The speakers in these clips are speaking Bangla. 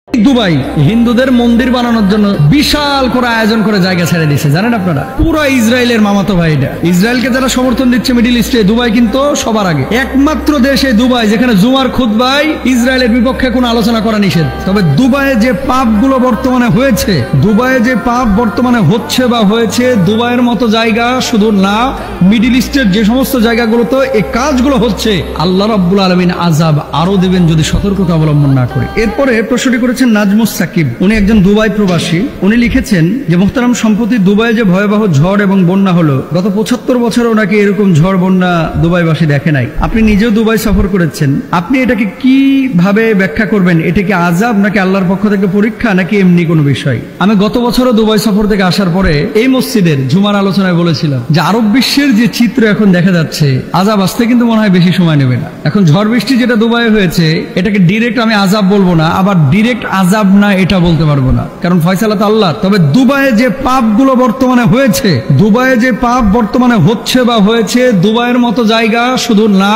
দুবাই হিন্দুদের মন্দির বানানোর জন্য বিশাল করে আয়োজন করে জায়গা ছেড়ে দিয়েছে, জানেন আপনারা? পুরো ইসরায়েলের মামাতো ভাই এটা। ইসরায়েলকে যারা সমর্থন দিচ্ছে মিডিল ইস্টে, দুবাই কিন্তু সবার আগে। একমাত্র দেশ এই দুবাই যেখানে জুমার খুতবায় ইসরায়েলের বিপক্ষে কোনো আলোচনা করা নিষেধ। তবে দুবাইয়ে যে পাপগুলো বর্তমানে হয়েছে, দুবাইয়ে যে পাপ বর্তমানে হচ্ছে বা হয়েছে, দুবাইয়ের মতো জায়গা শুধু না, মিডিল ইস্টের যে সমস্ত জায়গাগুলোতে এই কাজগুলো হচ্ছে, আল্লাহ রাব্বুল আলামিন আযাব আরো দিবেন যদি সতর্কতা অবলম্বন না করে। এরপরে প্রশ্নটি করেছেন নাজমুস সাকিব, উনি একজন দুবাই প্রবাসী। উনি লিখেছেন যে মুহতারাম, সম্প্রতি দুবাইয়ে যে ভয়াবহ ঝড় এবং বন্যা হলো, গত 75 বছরেও নাকি এরকম ঝড় বন্যা দুবাইবাসী দেখে নাই। আপনি নিজেও দুবাই সফর করেছেন, আপনি এটাকে কিভাবে ব্যাখ্যা করবেন? এটা কি আযাব নাকি আল্লাহর পক্ষ থেকে পরীক্ষা নাকি এমনি কোনো বিষয়? আমি গত বছরও দুবাই সফর থেকে আসার পরে এই মসজিদের জুমার আলোচনায় বলেছিলাম যে আরব বিশ্বের যে চিত্র এখন দেখা যাচ্ছে, আযাব আসতে কিন্তু মনে হয় বেশি সময় নেবে না। এখন ঝড় বৃষ্টি যেটা দুবাইয়ে হয়েছে, এটাকে ডিরেক্ট আমি আযাব বলবো না, আবার ডিরেক্ট আযাব না এটা বলতে পারবো না, কারণ ফয়সালা তো আল্লাহ। তবে দুবাইয়ে যে পাপগুলো বর্তমানে হয়েছে, দুবাইয়ে যে পাপ বর্তমানে হচ্ছে বা হয়েছে, দুবাইয়ের মতো জায়গা শুধু না,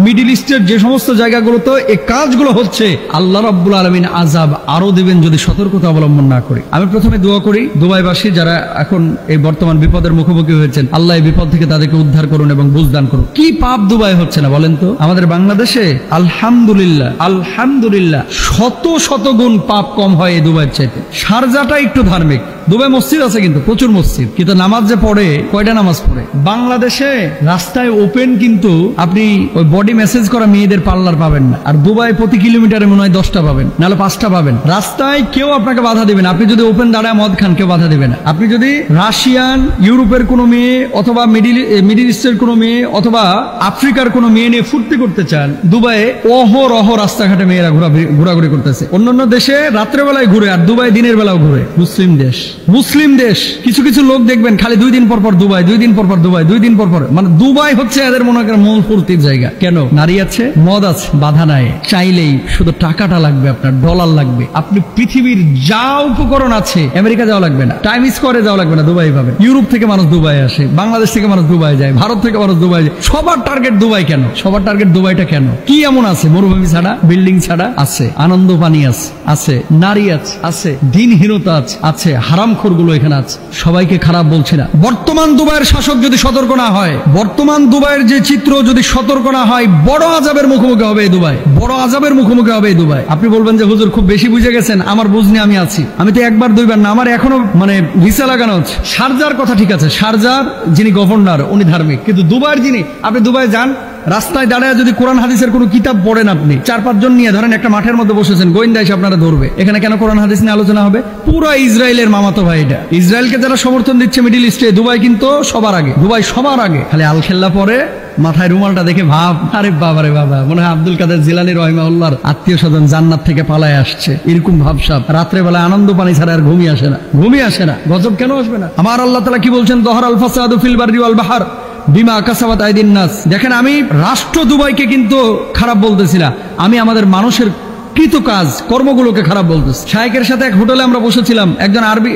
মিডিল ইস্টের যে সমস্ত জায়গাগুলোতে এই কাজগুলো হচ্ছে, আল্লাহ রাব্বুল আলামিন আযাব আরো দিবেন যদি সতর্কতা অবলম্বন না করি। আমি প্রথমে দোয়া করি দুবাইবাসী যারা এখন এই বর্তমান বিপদের মুখোমুখি হয়েছেন, আল্লাহ এই বিপদ থেকে তাদেরকে উদ্ধার করুন এবং বুঝদান করুন। কি পাপ দুবাই হচ্ছে না বলেন তো? আমাদের বাংলাদেশে আলহামদুলিল্লাহ আলহামদুলিল্লাহ শত শত গুণ পাপ কম হয় এই দুবাইয়ের চাইতে। শারজাটা একটু ধার্মিক, দুবাই মসজিদ আছে কিন্তু প্রচুর মসজিদ, কিন্তু নামাজ যে পড়ে, কয়টা নামাজ পড়ে? বাংলাদেশে রাস্তায় ওপেন কিন্তু আপনি ওই বডি মেসেজ করা মেয়েদের পার্লার পাবেন না, আর দুবাই প্রতি কিলোমিটারে মনে হয় 10টা পাবেন, নাহলে 5টা পাবেন। রাস্তায় কেউ আপনাকে বাধা দিবে না, আপনি যদি ওপেন দাঁড়ায় মদ খান কেউ বাধা দিবে না। আপনি যদি রাশিয়ান, ইউরোপের কোনো মেয়ে অথবা মিডিল ইস্টের কোনো মেয়ে অথবা আফ্রিকার কোনো মেয়ে নিয়ে ফুর্তি করতে চান, দুবাইয়ে অহরহ রাস্তাঘাটে মেয়েরা ঘোরাঘুরি করতেছে। অন্যান্য দেশে রাত্রেবেলায় ঘুরে, আর দুবাই দিনের বেলাও ঘুরে। মুসলিম দেশ কিছু কিছু লোক দেখবেন খালি 2 দিন পর পর দুবাই, 2 দিন পর পর দুবাই, 2 দিন পর পর, মানে দুবাই হচ্ছে এদের মনে করেন মূল ফুর্তির জায়গা। কেন? নারী আছে, মদ আছে, বাধা নাই, চাইলেই শুধু টাকাটা লাগবে, আপনার ডলার লাগবে। আপনি পৃথিবীর যা উপকরণ আছে, আমেরিকা যাওয়া লাগবে না, টাইম স্কোয়ারে যাওয়া লাগবে না, দুবাই পাবে। ইউরোপ থেকে মানুষ দুবাই আসে, বাংলাদেশ থেকে মানুষ দুবাই যায়, ভারত থেকে মানুষ দুবাই যায়। সবার টার্গেট দুবাই। কেন সবার টার্গেট দুবাইটা? কেন? কি এমন আছে? মরুভূমি ছাড়া, বিল্ডিং ছাড়া আছে, আনন্দ পানি আছে, নারী আছে, দিনহীনতা আছে, হারামখোরগুলো এখানে আছে। সবাইকে খারাপ বলছি না। বর্তমান দুবাইয়ের শাসক যদি সতর্ক না হয়, বর্তমান দুবাইয়ের যে চিত্র যদি সতর্ক না হয়, বড় আযাবের মুখোমুখি হবে এই দুবাই, বড় আযাবের মুখোমুখি হবে এই দুবাই। আপনি বলবেন যে হুজুর খুব বেশি বুঝে গেছেন, আমার বুঝ নিয়ে আমি আছি। আমি তো একবার দুইবার না, আমার এখনো ভিসা লাগানো হচ্ছে। শারজার কথা ঠিক আছে, শারজার যিনি গভর্নর উনি ধার্মিক, কিন্তু দুবাইয়ের যিনি, আপনি দুবাই যান, রাস্তায় দাঁড়ায় যদি কোরআন হাদিসের কোনো কিতাব পড়েন, আপনি 4-5 জন নিয়ে ধরেন একটা মাঠের মধ্যে বসেছেন, গোয়েন্দা এসে আপনারা ধরবে, এখানে কেন কোরআন হাদিস নিয়ে আলোচনা হবে? পুরো ইসরায়েলের মামাতো ভাই এটা। ইসরায়েলকে যারা সমর্থন দিচ্ছে মিডিল ইস্টে, দুবাই কিন্তু সবার আগে, দুবাই সবার আগে। খালি আলখেল্লা পরে মাথায় রুমালটা দেখে ভাব, আরে বাবা রে বাবা, মনে হয় আব্দুল কাদের জিলানী রাহিমাহুল্লাহর আত্মীয় স্বজন জান্নাত থেকে পালায় আসছে, এরকম ভাবসাব। রাত্রেবেলা আনন্দ পানি ছাড়া আর ঘুমিয়ে আসে না। গজব কেন আসবে না? আমার আল্লাহ তাআলা কি বলছেন? যহরাল ফাসাদু ফিল বাররি ওয়াল বাহর বিমা কাসাবাত আইদিন নাস। দেখেন, আমি রাষ্ট্র দুবাইকে কিন্তু খারাপ বলতেছি না, আমি আমাদের মানুষের কৃত কাজ কর্মগুলোকে খারাপ বলতেছি। শায়েকের সাথে এক হোটেলে আমরা বসেছিলাম, একজন আরবি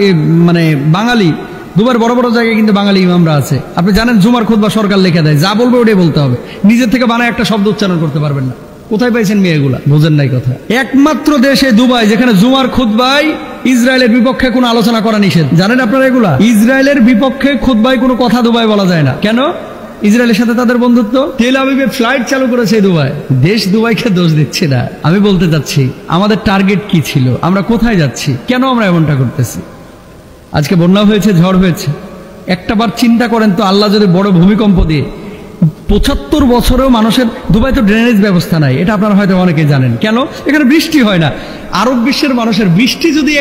বাঙালি, দুবার বড় বড় জায়গায় কিন্তু বাঙালি ইমামরা আছে। আপনি জানেন জুমার খুতবা সরকার লিখে দেয়, যা বলবে ওটাই বলতে হবে, নিজের থেকে বানায় একটা শব্দ উচ্চারণ করতে পারবেন না। কোথায় পাইছেন মেয়েগুলা? বোঝেন নাই কথা। একমাত্র দেশে দুবাই যেখানে জুমার খুতবায় ইসরায়েলের বিপক্ষে কোনো আলোচনা করা নিষেধ, জানেন আপনারা এগুলা? ইসরায়েলের বিপক্ষে খুতবায় কোনো কথা দুবাই বলা যায় না। কেন? ইসরায়েলের সাথে তাদের বন্ধুত্ব। তেল আবিবে ফ্লাইট চালু করেছে দুবাই। দেশ দুবাইকে দোষ দিচ্ছে না। আমি বলতে চাচ্ছি আমাদের টার্গেট কি ছিল, আমরা কোথায় যাচ্ছি, কেন আমরা এমনটা করতেছি? আজকে বন্যা হয়েছে, ঝড় হয়েছে, একটাবার চিন্তা করেন তো, আল্লাহ যদি বড় ভূমিকম্প দিয়ে 75 বছরেও মানুষের, দুবাই তো ড্রেনেজ ব্যবস্থা নাই, এটা আপনারা হয়তো অনেকেই জানেন। কেন? এখানে বৃষ্টি হয় না। আরব বিশ্বের মানুষের বৃষ্টি যদি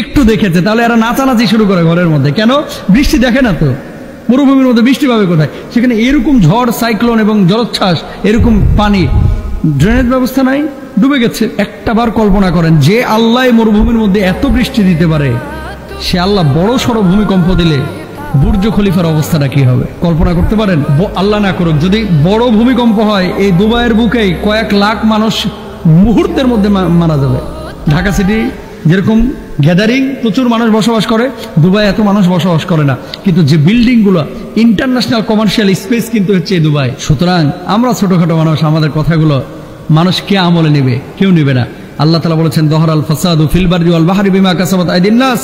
একটু দেখেছে, তাহলে এরা নাচানাচি শুরু করে ঘরের মধ্যে। কেন? বৃষ্টি দেখে না তো, মরুভূমির মধ্যে বৃষ্টি পাবে কোথায়? সেখানে এরকম ঝড়, সাইক্লোন এবং জলোচ্ছ্বাস, এরকম পানি, ড্রেনেজ ব্যবস্থা নাই, ডুবে গেছে। একটাবার কল্পনা করেন, যে আল্লাহ মরুভূমির মধ্যে এত বৃষ্টি দিতে পারে, সে আল্লাহ বড় সড়ো ভূমিকম্প দিলে বুর্জ খলিফার অবস্থাটা কি হবে? কল্পনা করতে পারেন? আল্লাহ না করুক, যদি বড় ভূমিকম্প হয়, এই দুবাইয়ের বুকেই কয়েক লাখ মানুষ মুহূর্তের মধ্যে মারা যাবে। ঢাকা সিটি যেরকম গ্যাদারিং, প্রচুর মানুষ বসবাস করে, দুবাই এত মানুষ বসবাস করে না, কিন্তু যে বিল্ডিং গুলো, ইন্টারন্যাশনাল কমার্শিয়াল স্পেস কিন্তু হচ্ছে এই দুবাই। সুতরাং আমরা ছোটখাটো মানুষ, আমাদের কথাগুলো মানুষ কে আমলে নেবে? কেউ নেবে না। আল্লাহ তাআলা বলেছেন দহরাল ফাসাদু ফিল বাররি ওয়াল বাহরি বিমা কাসাবাত আইদিন নাস।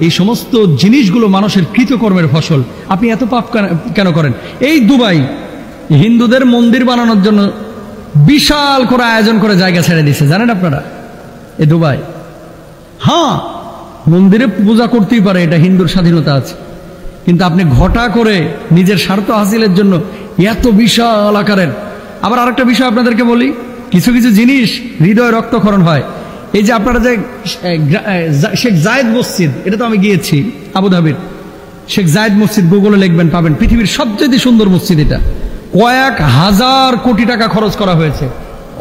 এই সমস্ত জিনিসগুলো মানুষের কৃতকর্মের ফসল। আপনি এত পাপ কেন করেন? এই দুবাই হিন্দুদের মন্দির বানানোর জন্য বিশাল করে আয়োজন করে জায়গা ছেড়ে দিচ্ছে, জানেন আপনারা? এই দুবাই, হ্যাঁ মন্দিরে পূজা করতেই পারে, এটা হিন্দুর স্বাধীনতা আছে, কিন্তু আপনি ঘটা করে নিজের স্বার্থ হাসিলের জন্য এত বিশাল আকারের। আবার আরেকটা বিষয় আপনাদেরকে বলি, কিছু কিছু জিনিস হৃদয় রক্তক্ষরণ হয়। এই যে আপনারা যে শেখ জায়েদ মসজিদ, এটা তো আমি গিয়েছি আবুধাবির, শেখ জায়েদ মসজিদ গুগলে লিখবেন পাবেন, পৃথিবীর সবচেয়ে সুন্দর মসজিদ। এটা কয়েক হাজার কোটি টাকা খরচ করা হয়েছে।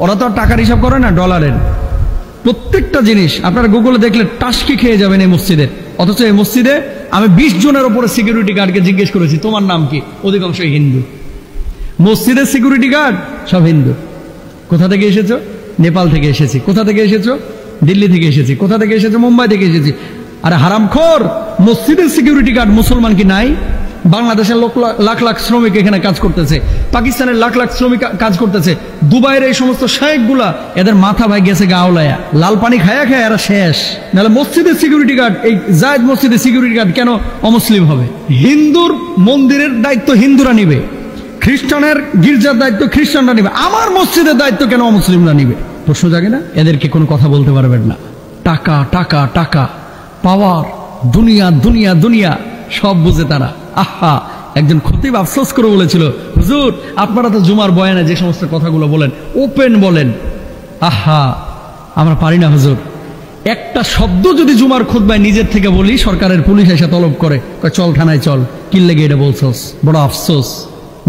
ওরা তো টাকার হিসাব করে না, ডলারের। প্রত্যেকটা জিনিস আপনারা গুগলে দেখলে টাসকি খেয়ে যাবেন এই মসজিদের। অথচ এই মসজিদে আমি 20 জনের উপরে সিকিউরিটি গার্ডকে জিজ্ঞেস করেছি তোমার নাম কি, অধিকাংশই হিন্দু। মসজিদের সিকিউরিটি গার্ড সব হিন্দু। কোথা থেকে এসেছো? নেপাল থেকে এসেছি। কোথা থেকে এসেছো? দিল্লি থেকে এসেছি। কোথা থেকে এসেছো? মুম্বাই থেকে এসেছি। আরে হারামখোর, মসজিদের সিকিউরিটি গার্ড মুসলমান কি নাই? বাংলাদেশের লাখ লাখ শ্রমিক এখানে কাজ করতেছে, পাকিস্তানের লাখ লাখ শ্রমিক কাজ করতেছে, দুবাইয়ের এই সমস্ত শায়েখগুলা এদের মাথা ভাই গেছে গাওলায়া, লাল পানি খায়া খায় এরা শেষ। নাহলে মসজিদের সিকিউরিটি গার্ড, এই জায়েদ মসজিদের সিকিউরিটি গার্ড কেন অমুসলিম হবে? হিন্দুর মন্দিরের দায়িত্ব হিন্দুরা নিবে, খ্রিস্টানের গির্জার দায়িত্ব খ্রিস্টানরা নিবে, আমার মসজিদের দায়িত্ব কেন অমুসলিমরা নিবে? প্রশ্ন জাগে না? এদেরকে কোনো কথা বলতে পারবেন না। টাকা টাকা টাকা, পাওয়ার, দুনিয়া দুনিয়া দুনিয়া, সব বুঝে তারা। আহা, একজন খতিব আফসোস করে বলেছিল, হুজুর আপনারা তো জুমার বয়ানে যে সমস্ত কথাগুলো বলেন ওপেন বলেন, আহা আমরা পারি না হুজুর। একটা শব্দ যদি জুমার খুতবায় নিজের থেকে বলি, সরকারের পুলিশ এসে তলব করে, চল থানায় চল, কি লেগে এটা বলছস। বড় আফসোস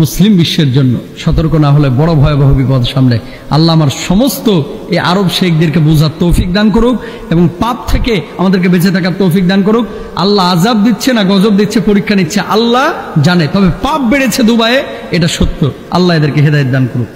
মুসলিম বিশ্বের জন্য। সতর্ক না হলে বড় ভয়াবহ বিপদ সামনে। আল্লাহ আমার সমস্ত এই আরব শেখদেরকে বোঝার তৌফিক দান করুক এবং পাপ থেকে আমাদেরকে বেঁচে থাকার তৌফিক দান করুক। আল্লাহ আজাব দিচ্ছে না গজব দিচ্ছে, পরীক্ষা নিচ্ছে, আল্লাহ জানে। তবে পাপ বেড়েছে দুবাইয়ে, এটা সত্য। আল্লাহ এদেরকে হেদায়েত দান করুক।